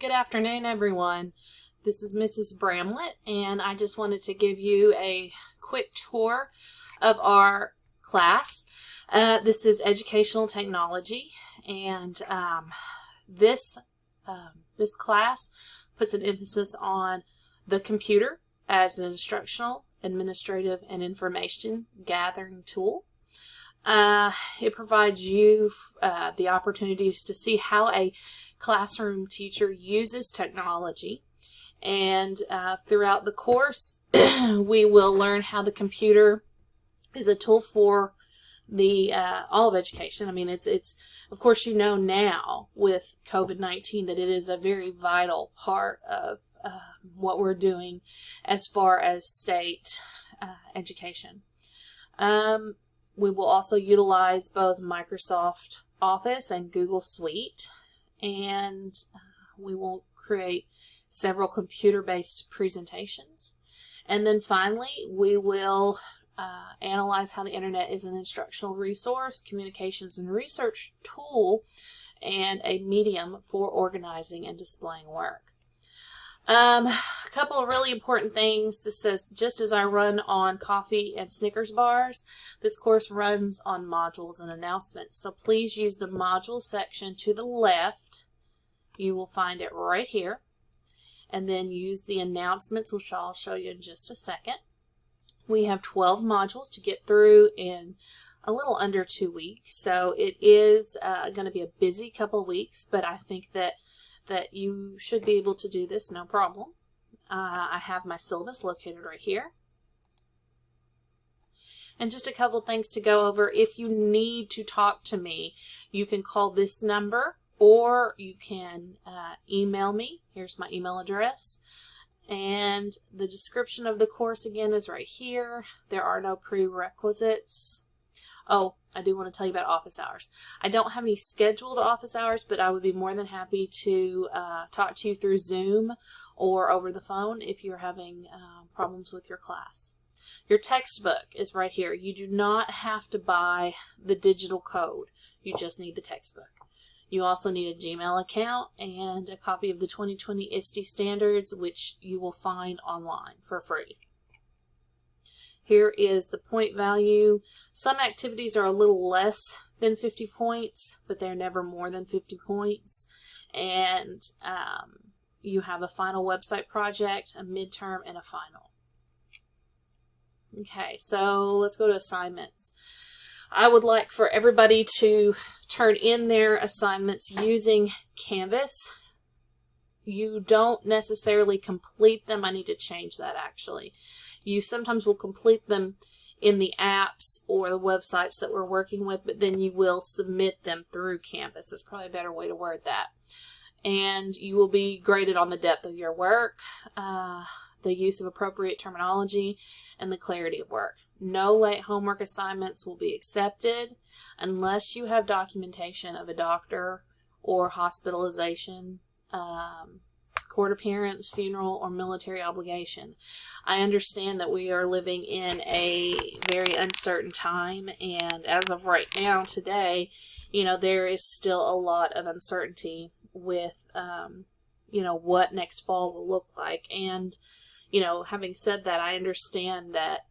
Good afternoon, everyone. This is Mrs. Bramlett, and I just wanted to give you a quick tour of our class. This is Educational Technology, and this class puts an emphasis on the computer as an instructional, administrative, and information gathering tool. It provides you the opportunities to see how a classroom teacher uses technology, and throughout the course we will learn how the computer is a tool for the all of education. I mean, it's of course, you know, now with COVID-19 that it is a very vital part of what we're doing as far as state education. We will also utilize both Microsoft Office and Google Suite, and we will create several computer-based presentations. And then finally, we will analyze how the internet is an instructional resource, communications and research tool, and a medium for organizing and displaying work. A couple of really important things. This says, just as I run on coffee and Snickers bars, this course runs on modules and announcements. So please use the module section to the left. You will find it right here. And then use the announcements, which I'll show you in just a second. We have 12 modules to get through in a little under 2 weeks. So it is going to be a busy couple of weeks, but I think that you should be able to do this no problem. I have my syllabus located right here. And just a couple things to go over. If you need to talk to me, you can call this number or you can email me. Here's my email address. And the description of the course again is right here. There are no prerequisites. Oh, I do want to tell you about office hours. I don't have any scheduled office hours, but I would be more than happy to talk to you through Zoom or over the phone if you're having problems with your class. Your textbook is right here. You do not have to buy the digital code. You just need the textbook. You also need a Gmail account and a copy of the 2020 ISTE standards, which you will find online for free. Here is the point value. Some activities are a little less than 50 points, but they're never more than 50 points. And you have a final website project, a midterm, and a final. Okay, so let's go to assignments. I would like for everybody to turn in their assignments using Canvas. You don't necessarily complete them. I need to change that actually. You sometimes will complete them in the apps or the websites that we're working with, but then you will submit them through Canvas. That's probably a better way to word that. And you will be graded on the depth of your work, the use of appropriate terminology, and the clarity of work. No late homework assignments will be accepted unless you have documentation of a doctor or hospitalization, court appearance, funeral, or military obligation. I understand that we are living in a very uncertain time, and as of right now, today, you know, there is still a lot of uncertainty with, you know, what next fall will look like. And, you know, having said that, I understand that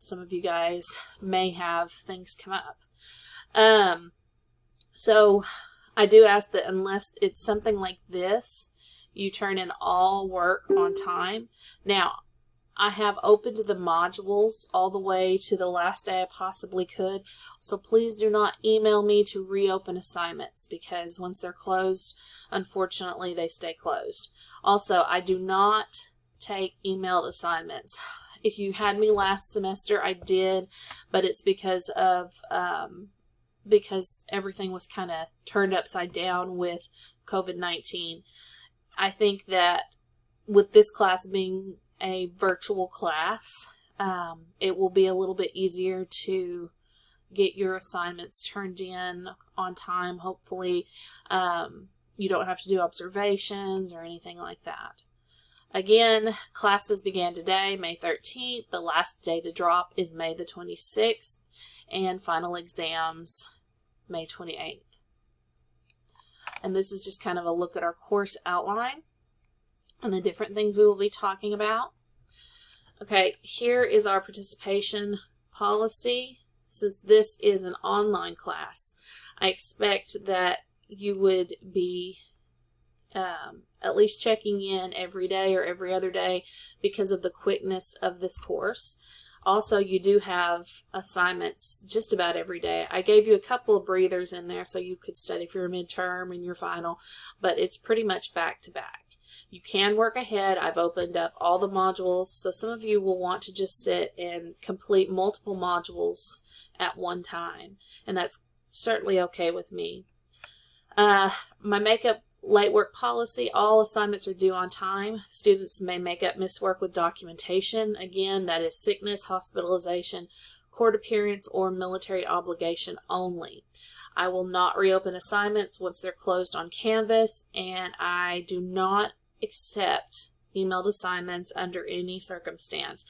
some of you guys may have things come up. So I do ask that unless it's something like this, you turn in all work on time. Now, I have opened the modules all the way to the last day I possibly could, so please do not email me to reopen assignments, because once they're closed, unfortunately, they stay closed. Also, I do not take emailed assignments. If you had me last semester, I did, but it's because of because everything was kind of turned upside down with COVID-19. I think that with this class being a virtual class, it will be a little bit easier to get your assignments turned in on time. Hopefully, you don't have to do observations or anything like that. Again, classes began today, May 13th. The last day to drop is May the 26th, and final exams May 28th. And this is just kind of a look at our course outline and the different things we will be talking about. Okay, here is our participation policy. Since this is an online class, I expect that you would be at least checking in every day or every other day because of the quickness of this course. Also, you do have assignments just about every day. I gave you a couple of breathers in there so you could study for your midterm and your final, but it's pretty much back to back. You can work ahead. I've opened up all the modules, so some of you will want to just sit and complete multiple modules at one time, and that's certainly okay with me. My makeup late work policy, all assignments are due on time. Students may make up missed work with documentation. Again, that is sickness, hospitalization, court appearance, or military obligation only. I will not reopen assignments once they're closed on Canvas, and I do not accept emailed assignments under any circumstance.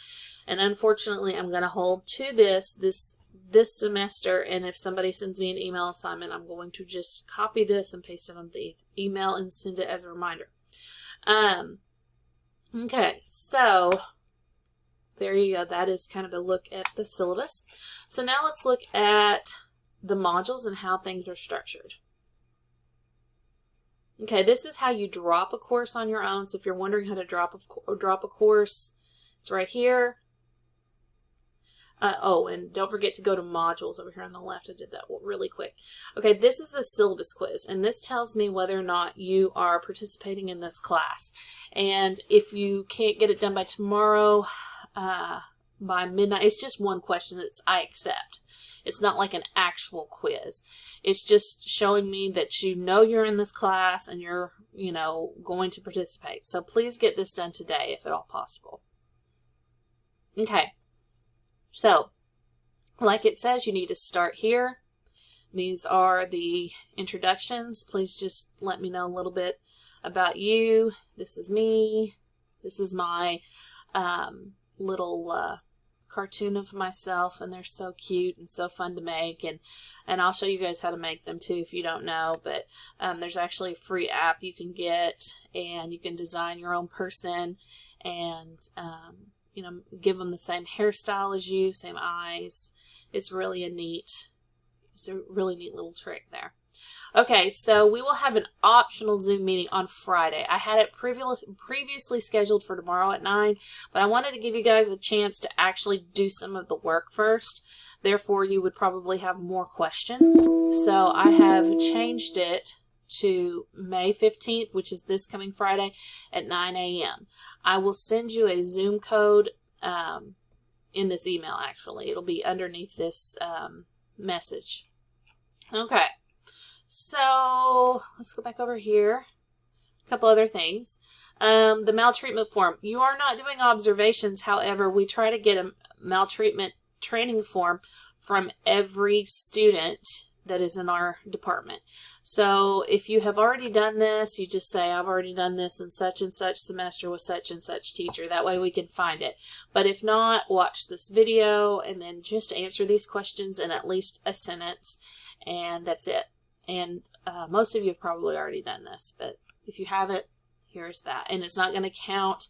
And unfortunately, I'm going to hold to this semester, and if somebody sends me an email assignment, I'm going to just copy this and paste it on the email and send it as a reminder. Okay, so there you go. That is kind of a look at the syllabus. So now let's look at the modules and how things are structured. Okay, this is how you drop a course on your own. So if you're wondering how to drop a course, it's right here. Oh, and don't forget to go to modules over here on the left. I did that really quick. Okay, this is the syllabus quiz, and this tells me whether or not you are participating in this class. And if you can't get it done by tomorrow, by midnight, it's just one question that's I accept. It's not like an actual quiz. It's just showing me that you know you're in this class and you're, going to participate. So please get this done today if at all possible. Okay. So, like it says, you need to start here. These are the introductions. Please just let me know a little bit about you. This is me. This is my little cartoon of myself, and they're so cute and so fun to make. And I'll show you guys how to make them too if you don't know. But there's actually a free app you can get, and you can design your own person and give them the same hairstyle as you, same eyes. It's a really neat little trick there. Okay, so we will have an optional Zoom meeting on Friday. I had it previously scheduled for tomorrow at 9, but I wanted to give you guys a chance to actually do some of the work first. Therefore, you would probably have more questions. So I have changed it to May 15th, which is this coming Friday at 9 a.m. I will send you a Zoom code in this email, actually. It'll be underneath this message. Okay, so let's go back over here. A couple other things. The maltreatment form. You are not doing observations. However, we try to get a maltreatment training form from every student that is in our department. So if you have already done this, you just say, I've already done this in such and such semester with such and such teacher. That way we can find it. But if not, watch this video and then just answer these questions in at least a sentence, and that's it. And most of you have probably already done this, but if you haven't, here's that. And it's not going to count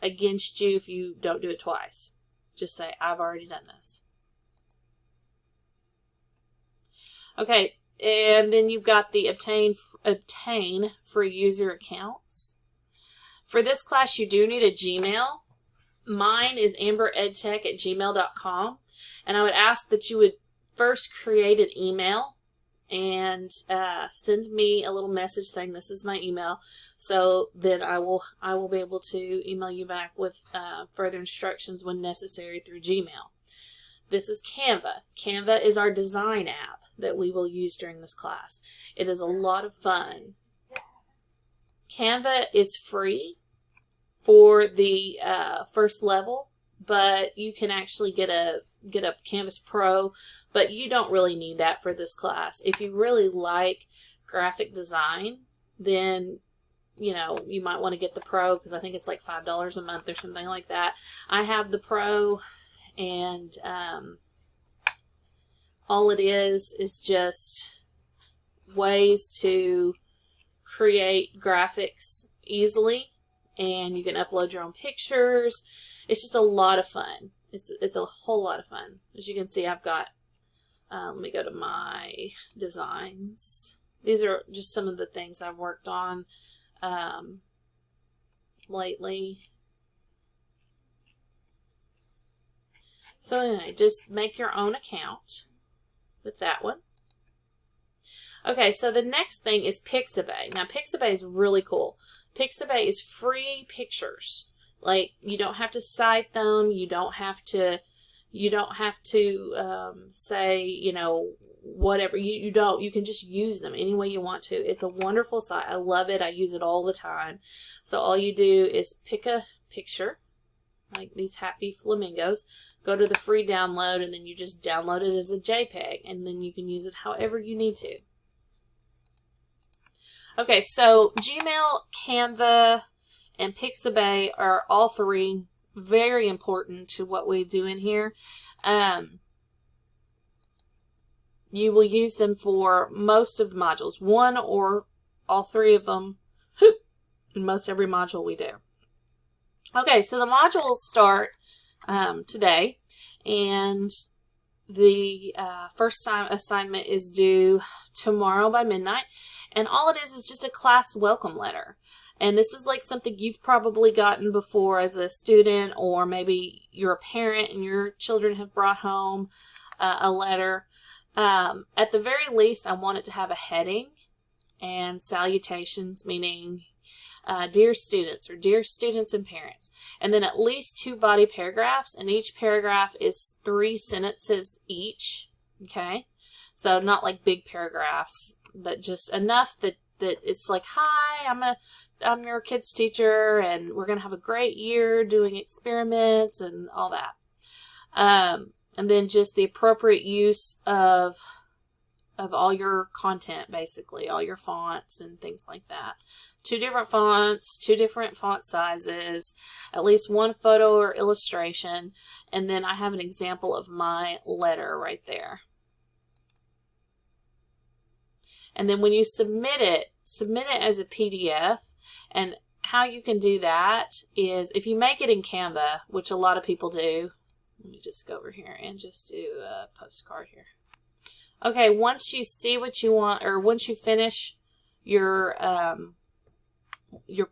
against you if you don't do it twice. Just say, I've already done this. Okay, and then you've got the obtain free user accounts. For this class, you do need a Gmail. Mine is amberedtech@gmail.com, and I would ask that you would first create an email and send me a little message saying this is my email, so then I will be able to email you back with further instructions when necessary through Gmail. This is Canva. Canva is our design app that we will use during this class. It is a lot of fun. Canva is free for the first level, but you can actually get a Canvas Pro, but you don't really need that for this class. If you really like graphic design, then you might want to get the Pro, because I think it's like $5 a month or something like that. I have the Pro, and all it is just ways to create graphics easily, and you can upload your own pictures. It's just a lot of fun. It's a whole lot of fun. As you can see, I've got, let me go to my designs. These are just some of the things I've worked on lately. So anyway, just make your own account with that one. Okay, so the next thing is Pixabay. Now, Pixabay is really cool. Pixabay is free pictures. Like, you don't have to cite them. You don't have to say, you know, whatever. You can just use them any way you want to. It's a wonderful site. I love it. I use it all the time. So all you do is pick a picture, like these happy flamingos, go to the free download, and then you just download it as a JPEG, and then you can use it however you need to. Okay, so Gmail, Canva, and Pixabay are all three very important to what we do in here. You will use them for most of the modules, one or all three of them, in most every module we do. Okay, so the modules start today, and the first assignment is due tomorrow by midnight, and all it is just a class welcome letter. And this is like something you've probably gotten before as a student, or maybe you're a parent and your children have brought home a letter. At the very least, I want it to have a heading and salutations, meaning dear students, or dear students and parents. And then at least 2 body paragraphs, and each paragraph is 3 sentences each. Okay? So not like big paragraphs, but just enough that it's like, hi, I'm your kid's teacher, and we're going to have a great year doing experiments and all that. And then just the appropriate use of all your content, basically, all your fonts and things like that. 2 different fonts, 2 different font sizes, at least 1 photo or illustration, and then I have an example of my letter right there. And then when you submit it as a PDF. And how you can do that is, if you make it in Canva, which a lot of people do, let me just go over here and just do a postcard here. Okay, once you see what you want, or once you finish your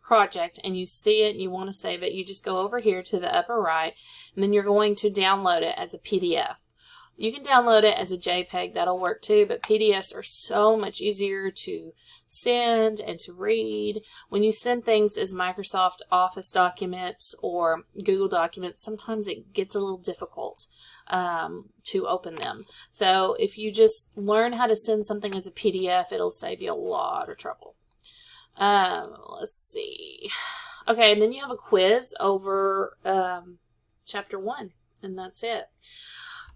project and you see it and you want to save it, you just go over here to the upper right, and then you're going to download it as a PDF. You can download it as a JPEG, that'll work too, but PDFs are so much easier to send and to read. When you send things as Microsoft Office documents or Google documents, sometimes it gets a little difficult to open them. So if you just learn how to send something as a PDF, it'll save you a lot of trouble. Let's see. Okay, and then you have a quiz over chapter 1, and that's it.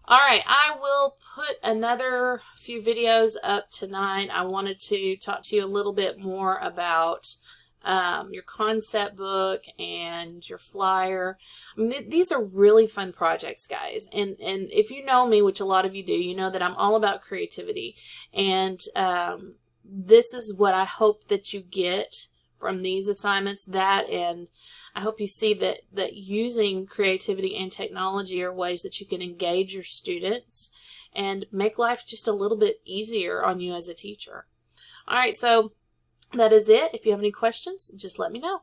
Alright, I will put another few videos up tonight. I wanted to talk to you a little bit more about your concept book and your flyer. I mean, these are really fun projects, guys. And if you know me, which a lot of you do, you know that I'm all about creativity. And this is what I hope that you get from these assignments, and I hope you see that using creativity and technology are ways that you can engage your students and make life just a little bit easier on you as a teacher. All right, so that is it. If you have any questions, just let me know.